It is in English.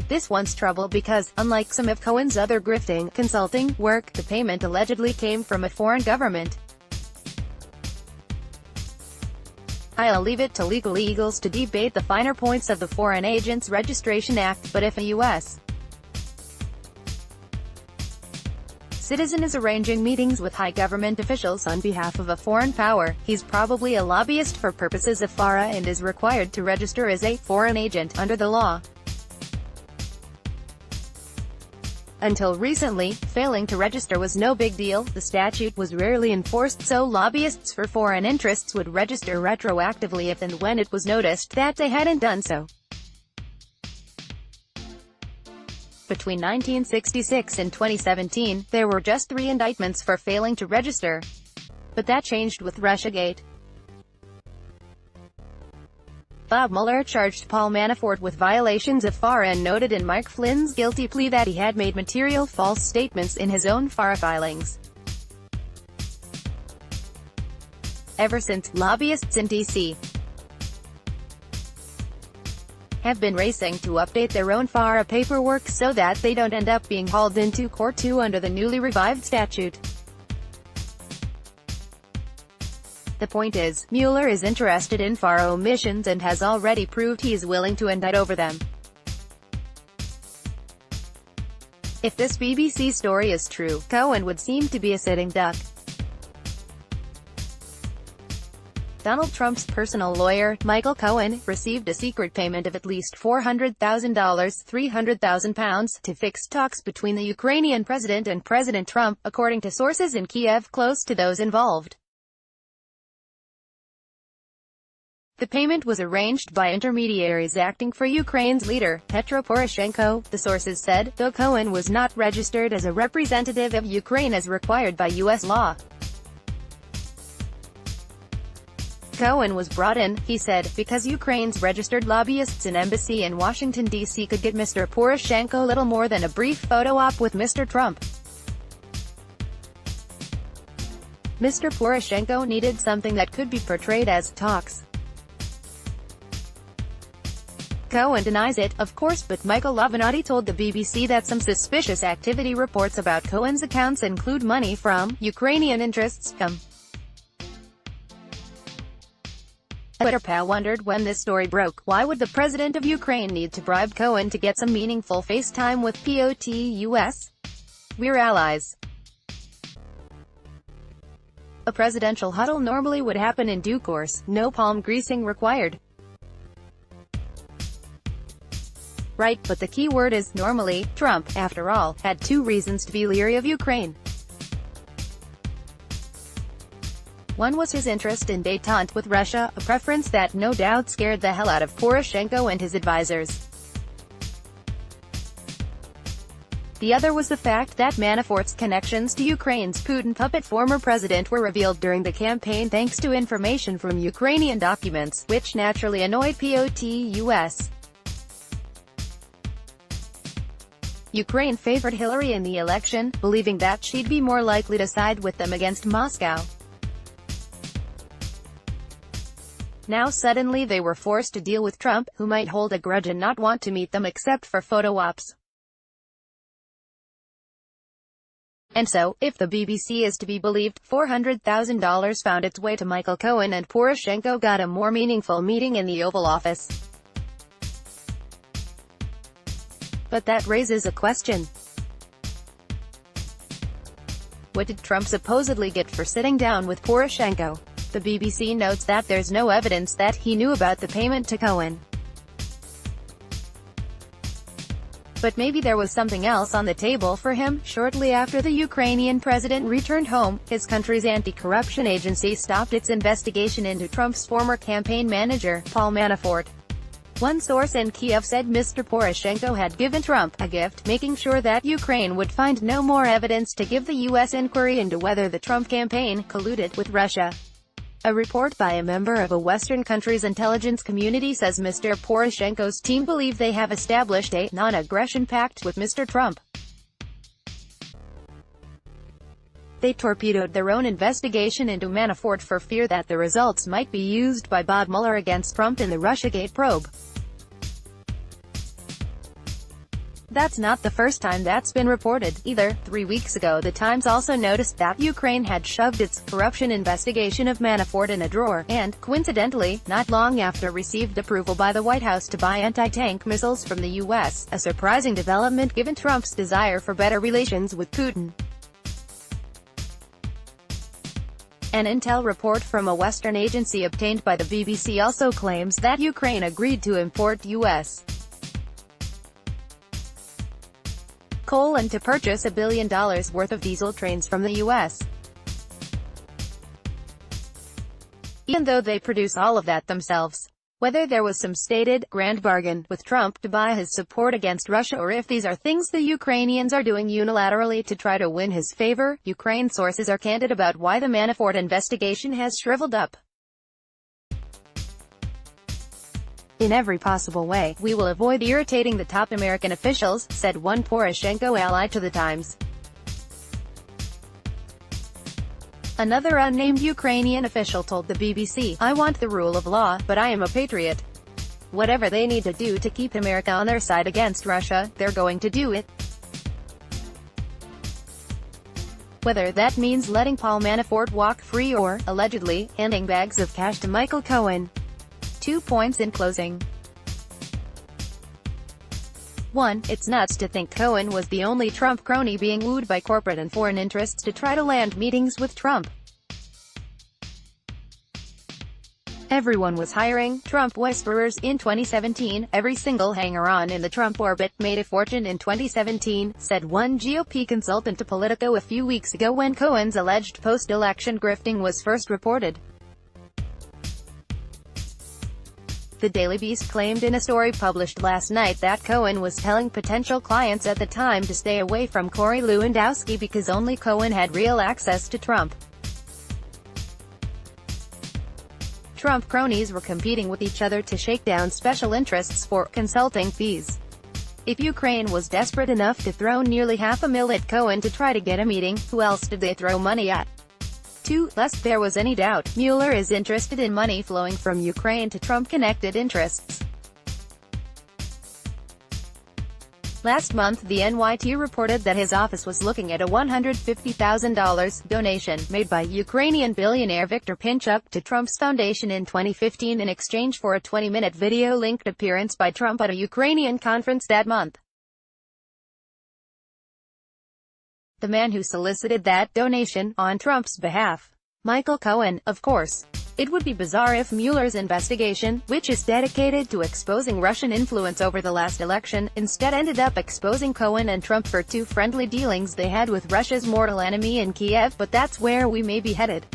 This one's trouble because, unlike some of Cohen's other grifting, consulting work, the payment allegedly came from a foreign government. I'll leave it to legal eagles to debate the finer points of the Foreign Agents Registration Act, but if a U.S. citizen is arranging meetings with high government officials on behalf of a foreign power, he's probably a lobbyist for purposes of FARA and is required to register as a foreign agent under the law. Until recently, failing to register was no big deal. The statute was rarely enforced, so lobbyists for foreign interests would register retroactively if and when it was noticed that they hadn't done so. Between 1966 and 2017, there were just 3 indictments for failing to register. But that changed with Russiagate. Bob Mueller charged Paul Manafort with violations of FARA and noted in Mike Flynn's guilty plea that he had made material false statements in his own FARA filings. Ever since, lobbyists in D.C. have been racing to update their own FARA paperwork so that they don't end up being hauled into court too under the newly revived statute. The point is, Mueller is interested in FARA omissions and has already proved he is willing to indict over them. If this BBC story is true, Cohen would seem to be a sitting duck. Donald Trump's personal lawyer, Michael Cohen, received a secret payment of at least $400,000 £300,000 to fix talks between the Ukrainian president and President Trump, according to sources in Kiev close to those involved. The payment was arranged by intermediaries acting for Ukraine's leader, Petro Poroshenko, the sources said, though Cohen was not registered as a representative of Ukraine as required by U.S. law. Cohen was brought in, he said, because Ukraine's registered lobbyists in embassy in Washington, D.C. could get Mr. Poroshenko little more than a brief photo op with Mr. Trump. Mr. Poroshenko needed something that could be portrayed as talks. Cohen denies it, of course, but Michael Avenatti told the BBC that some suspicious activity reports about Cohen's accounts include money from Ukrainian interests. A Twitter pal wondered when this story broke, why would the president of Ukraine need to bribe Cohen to get some meaningful FaceTime with POTUS? We're allies. A presidential huddle normally would happen in due course, no palm greasing required. Right, but the key word is normally. Trump, after all, had 2 reasons to be leery of Ukraine. One was his interest in détente with Russia, a preference that no doubt scared the hell out of Poroshenko and his advisors. The other was the fact that Manafort's connections to Ukraine's Putin puppet former president were revealed during the campaign thanks to information from Ukrainian documents, which naturally annoyed POTUS. Ukraine favored Hillary in the election, believing that she'd be more likely to side with them against Moscow. Now suddenly they were forced to deal with Trump, who might hold a grudge and not want to meet them except for photo ops. And so, if the BBC is to be believed, $400,000 found its way to Michael Cohen and Poroshenko got a more meaningful meeting in the Oval Office. But that raises a question. What did Trump supposedly get for sitting down with Poroshenko? The BBC notes that there's no evidence that he knew about the payment to Cohen. But maybe there was something else on the table for him. Shortly after the Ukrainian president returned home, his country's anti-corruption agency stopped its investigation into Trump's former campaign manager, Paul Manafort. One source in Kiev said Mr. Poroshenko had given Trump a gift, making sure that Ukraine would find no more evidence to give the U.S. inquiry into whether the Trump campaign colluded with Russia. A report by a member of a Western country's intelligence community says Mr. Poroshenko's team believe they have established a non-aggression pact with Mr. Trump. They torpedoed their own investigation into Manafort for fear that the results might be used by Bob Mueller against Trump in the Russiagate probe. That's not the first time that's been reported, either. 3 weeks ago the Times also noticed that Ukraine had shoved its corruption investigation of Manafort in a drawer, and, coincidentally, not long after received approval by the White House to buy anti-tank missiles from the U.S., a surprising development given Trump's desire for better relations with Putin. An intel report from a Western agency obtained by the BBC also claims that Ukraine agreed to import U.S. coal and to purchase $1 billion worth of diesel trains from the U.S. even though they produce all of that themselves. Whether there was some stated, grand bargain, with Trump to buy his support against Russia or if these are things the Ukrainians are doing unilaterally to try to win his favor, Ukraine sources are candid about why the Manafort investigation has shriveled up. In every possible way, we will avoid irritating the top American officials, said one Poroshenko ally to the Times. Another unnamed Ukrainian official told the BBC, "I want the rule of law, but I am a patriot. Whatever they need to do to keep America on their side against Russia, they're going to do it. Whether that means letting Paul Manafort walk free or, allegedly, handing bags of cash to Michael Cohen." 2 points in closing. 1. It's nuts to think Cohen was the only Trump crony being wooed by corporate and foreign interests to try to land meetings with Trump. Everyone was hiring Trump whisperers in 2017. Every single hanger-on in the Trump orbit made a fortune in 2017, said one GOP consultant to Politico a few weeks ago when Cohen's alleged post-election grifting was first reported. The Daily Beast claimed in a story published last night that Cohen was telling potential clients at the time to stay away from Corey Lewandowski because only Cohen had real access to Trump. Trump cronies were competing with each other to shake down special interests for consulting fees. If Ukraine was desperate enough to throw nearly $500,000 at Cohen to try to get a meeting, who else did they throw money at? 2. Lest there was any doubt, Mueller is interested in money flowing from Ukraine to Trump-connected interests. Last month the NYT reported that his office was looking at a $150,000 donation, made by Ukrainian billionaire Viktor Pinchuk, to Trump's foundation in 2015 in exchange for a 20-minute video-linked appearance by Trump at a Ukrainian conference that month. The man who solicited that donation, on Trump's behalf, Michael Cohen, of course. It would be bizarre if Mueller's investigation, which is dedicated to exposing Russian influence over the last election, instead ended up exposing Cohen and Trump for two friendly dealings they had with Russia's mortal enemy in Kiev, but that's where we may be headed.